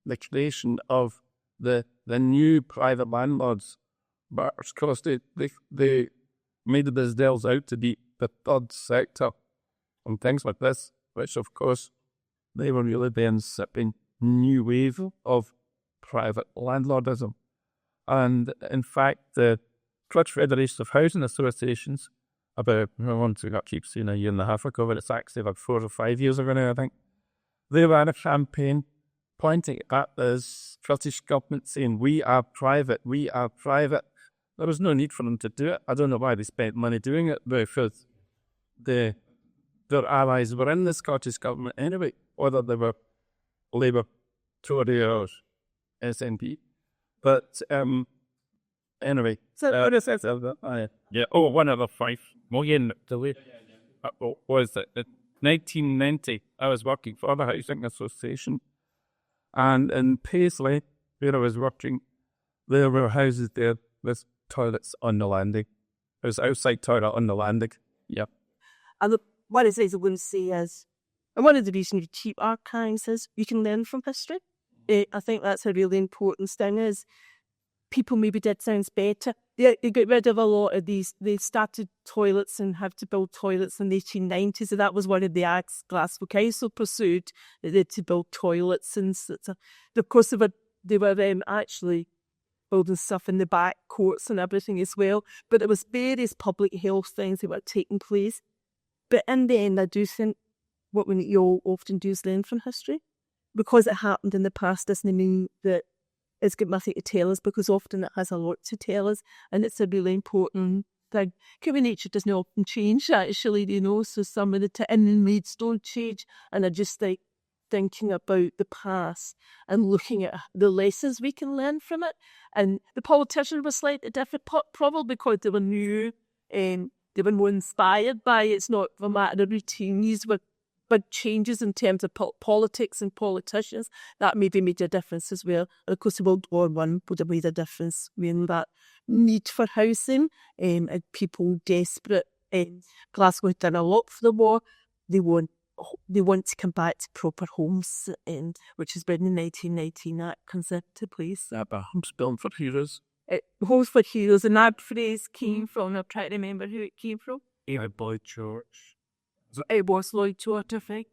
Speaker 1: the creation of the new private landlords, but of course they made themselves out to be the third sector and things like this, which of course they were really then sipping new wave of private landlordism. And in fact, the Scottish Federation of Housing Associations, about, I keep saying a year and a half ago, but it's actually about 4 or 5 years ago now, I think, they ran a campaign pointing at the Scottish government saying, we are private. There was no need for them to do it. I don't know why they spent money doing it, because their allies were in the Scottish government anyway, whether they were Labour, Tory or SNP. But anyway,
Speaker 2: So,
Speaker 1: yeah. Oh, one other 5 million. Was it? In 1990, I was working for the Housing Association, and in Paisley, where I was working, there were houses there with toilets on the landing. There was outside toilet on the landing. Yeah.
Speaker 2: And one of the things I wouldn't say is, and one of the reasons you keep archives is you can learn from history. I think that's a really important thing, is people maybe did things better. They got rid of a lot of these. They started toilets and had to build toilets in the 1890s, and that was one of the acts Glasgow Council pursued, that they had to build toilets. And of course, they were actually building stuff in the back courts and everything as well. But it was various public health things that were taking place. But in the end, I do think what we all often do is learn from history. Because it happened in the past doesn't mean that it's got nothing to tell us, because often it has a lot to tell us, and it's a really important thing. Human nature doesn't often change, actually, so some of the inmates don't change, and I just like thinking about the past and looking at the lessons we can learn from it. And the politicians were slightly different, probably because they were new and they were more inspired by it. It's not a matter of routine. These were big changes in terms of politics and politicians. That maybe made a difference as well. And of course, World War I would have made a difference when that need for housing and people desperate. Glasgow had done a lot for the war. They want to come back to proper homes, which is when the 1919 Act comes into place.
Speaker 1: Homes built for heroes.
Speaker 2: Homes for heroes, and that phrase came from, I'm trying to remember who it came from.
Speaker 4: Boyd George.
Speaker 2: It was Lloyd George, I think.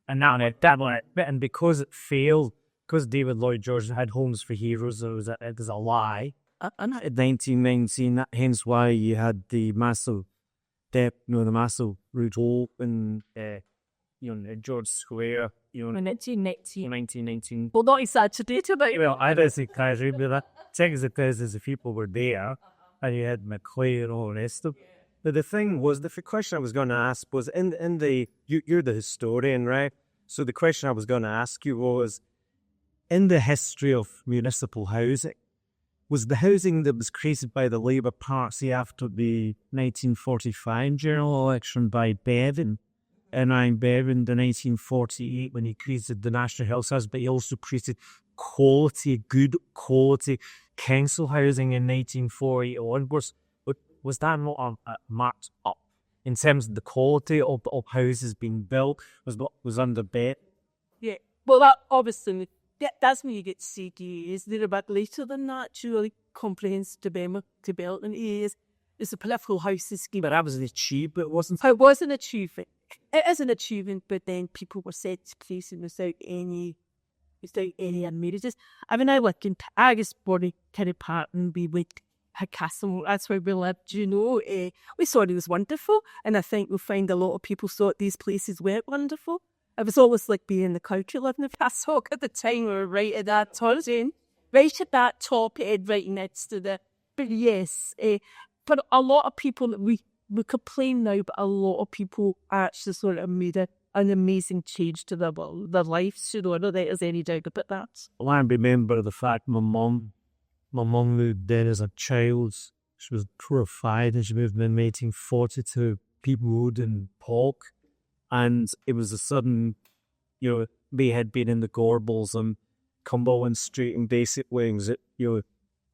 Speaker 4: And now that one, and because it failed, because David Lloyd George had Homes for Heroes, it was a lie.
Speaker 6: And in 1919, hence why you had the massive
Speaker 4: the massive route open, George Square,
Speaker 2: In 1919.
Speaker 4: 1919.
Speaker 2: Well, not exaggerate about it.
Speaker 4: Well, I don't think I remember that. Thing is, because the people were there, and you had McClay and all the rest of them. But the thing was, the question I was going to ask was, you're the historian, right? So the question I was going to ask you was, in the history of municipal housing, was the housing that was created by the Labour Party after the 1945 general election by Bevan, N.I. Bevan, in 1948, when he created the National Health Service, but he also created good quality council housing in 1948 onwards. Was that not marked up in terms of the quality of houses being built? Was under bet?
Speaker 2: Yeah. Well, that obviously, that's when you get CDAs. They're a bit later than that. Really comprehensive development areas. It's a political housing scheme.
Speaker 4: But that was an achievement, wasn't it?
Speaker 2: It was an achievement. It is an achievement, but then people were set to places without any amenities. I mean, I was born in Kerry Park, and we went to Castle. That's where we lived, we thought it was wonderful, and I think we'll find a lot of people thought these places weren't wonderful. It was almost like being in the country living in Castle at the time. We were right at that top end, right next to the. But yes, but a lot of people that we complain now, but a lot of people actually sort of made an amazing change to their lives. I don't think there's any doubt about that.
Speaker 4: Well, I remember the fact my mum moved there as a child. She was 4 or 5, and she moved in 1842, People Road in Polk. And it was a sudden, we had been in the Gorbals and Cumberland Street and basic wings,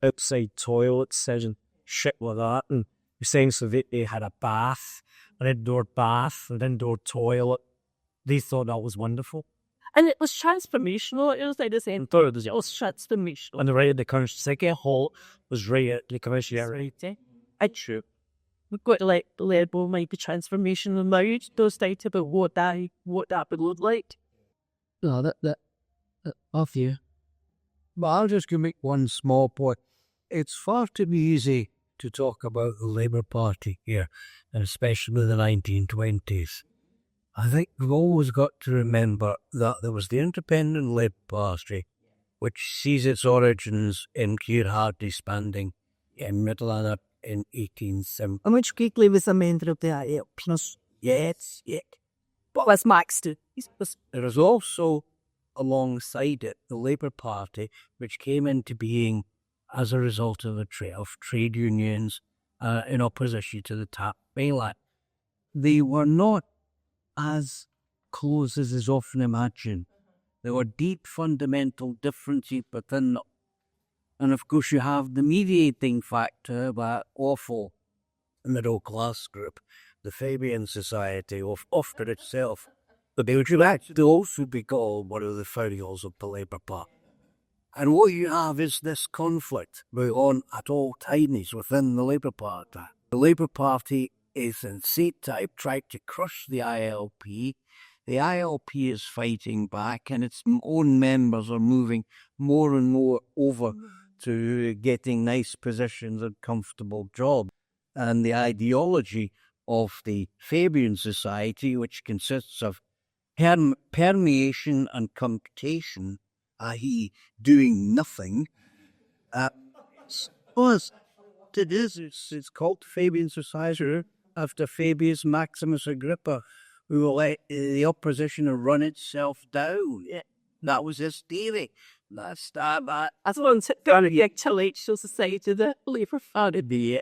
Speaker 4: outside toilets and shit like that. And essentially they had a bath, an indoor toilet. They thought that was wonderful.
Speaker 2: And it was transformational. It was like the same. It was transformational.
Speaker 4: And right at the second hall was right at the commercial area.
Speaker 2: True. We've got to let might be transformational now. Those doubts about what that would look like.
Speaker 3: No, that off you. But I'll just make one small point. It's far too easy to talk about the Labour Party here, and especially the 1920s. I think we've always got to remember that there was the Independent Labour Party, which sees its origins in Keir Hardie's banding in Midland in 1870.
Speaker 2: And which Wheatley was a member of the ILP.
Speaker 3: Yes.
Speaker 2: What was Max do?
Speaker 6: There was also, alongside it, the Labour Party, which came into being as a result of trade unions in opposition to the Tap Mail Act. They were not as close as is often imagined. There were deep fundamental differences within them. And of course you have the mediating factor, that awful middle class group, the Fabian Society, after itself. But they would actually also be called one of the founders of the Labour Party. And what you have is this conflict going on at all times within the Labour Party. The Labour Party is in same time trying to crush the ILP. The ILP is fighting back, and its own members are moving more and more over to getting nice positions and comfortable jobs. And the ideology of the Fabian Society, which consists of permeation and computation, i.e. doing nothing, it's called Fabian Society after Fabius Maximus Agrippa, who will let the opposition run itself down. Yeah, that was his theory. That's that.
Speaker 2: As one going to the intellectual society, the Labour Party.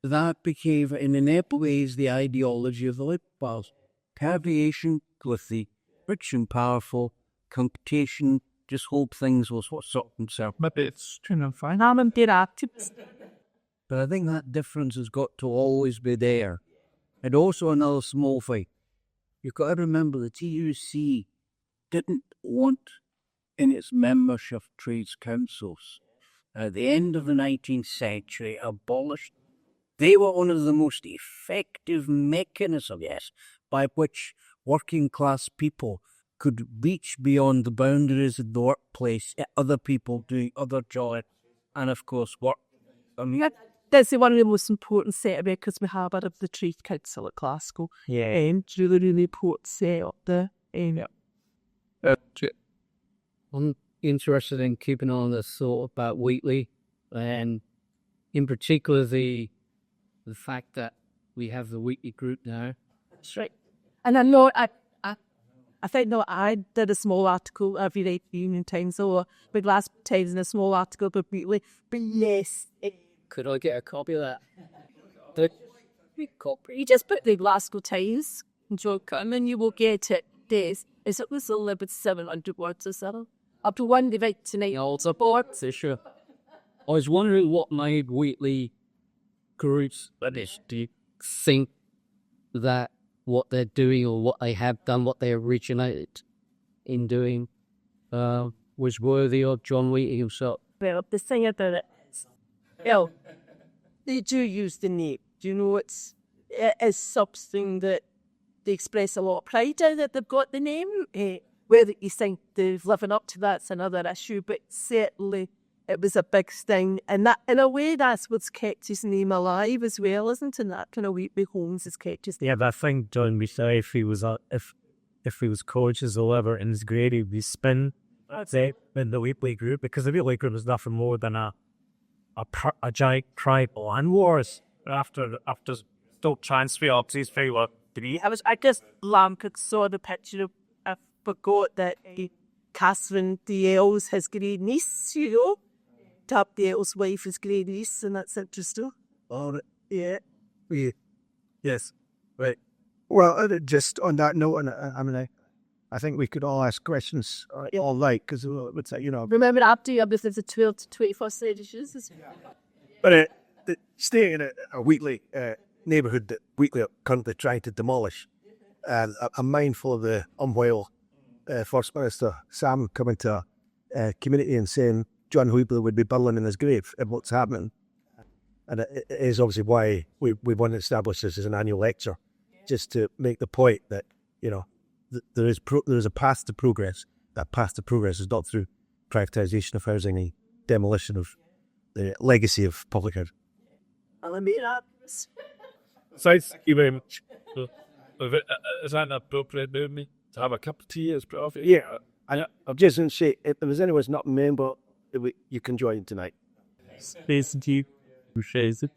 Speaker 6: That became, in inept ways, the ideology of the Labour Party. Permeation with the rich and powerful, computation, just hope things will sort themselves.
Speaker 1: Maybe it's kind of fine.
Speaker 2: I'm a bit activist.
Speaker 6: But I think that difference has got to always be there. And also another small thing. You've got to remember the TUC didn't want in its membership trades councils. At the end of the 19th century, abolished. They were one of the most effective mechanisms, by which working class people could reach beyond the boundaries of the workplace, other people doing other jobs, and of course work.
Speaker 2: That's one of the most important set of records we have out of the Trade Council at Glasgow.
Speaker 4: Yeah.
Speaker 2: And it's really important set up there.
Speaker 3: I'm interested in keeping on the thought about Wheatley, and in particular the fact that we have the Wheatley group now.
Speaker 2: That's right. And I know I think I did a small article every day for Union Times or the Glasgow Times in a small article about Wheatley. But yes,
Speaker 3: Could I get a copy of that?
Speaker 2: you just put the Glasgow Times and John Cotton and you will get it. Days. Is it was 700 words or so? Up to one debate tonight.
Speaker 3: Also, sure. I was wondering what made Wheatley groups, do you think that what they're doing or what they have done, what they originated in doing, was worthy of John Wheatley himself?
Speaker 2: Well, the thing about it is, they do use the name. Do you know it is something that they express a lot of pride in that they've got the name. Whether you think they've living up to that's another issue, but certainly it was a big thing. And that, in a way, that's what's kept his name alive as well, isn't it? And that kind of Wheatley Homes has kept his name.
Speaker 4: Yeah, but I think John Wheatley, if he was coaches or whatever in his grade, he'd be spin in the Wheatley group, because the Wheatley group was nothing more than a giant tribal land wars after still transfer up to his favorite.
Speaker 2: I just saw the picture of, I forgot that Catherine DL's his great niece, you know. Tap DL's wife is great niece, and that's interesting.
Speaker 5: Oh,
Speaker 2: Yeah.
Speaker 5: yes. Right. Well, just on that note, and I mean, I think we could all ask questions all night, because it would say, you know.
Speaker 2: Remember after you have the 12 to 21st editions?
Speaker 5: But staying in a Wheatley neighbourhood that Wheatley are currently trying to demolish, and I'm mindful of the unwhile First Minister Sam coming to a community and saying John Wheatley would be burling in his grave at what's happening. And it is obviously why we want to establish this as an annual lecture, just to make the point that, you know, there is a path to progress. That path to progress is not through privatisation of housing and demolition of the legacy of public housing.
Speaker 1: Thank you very much. Is that an appropriate movement to have a cup of tea as profit?
Speaker 5: Yeah, and I'm just going to say, if there's anyone's not a member, you can join tonight.
Speaker 1: Space to you. Who shares it?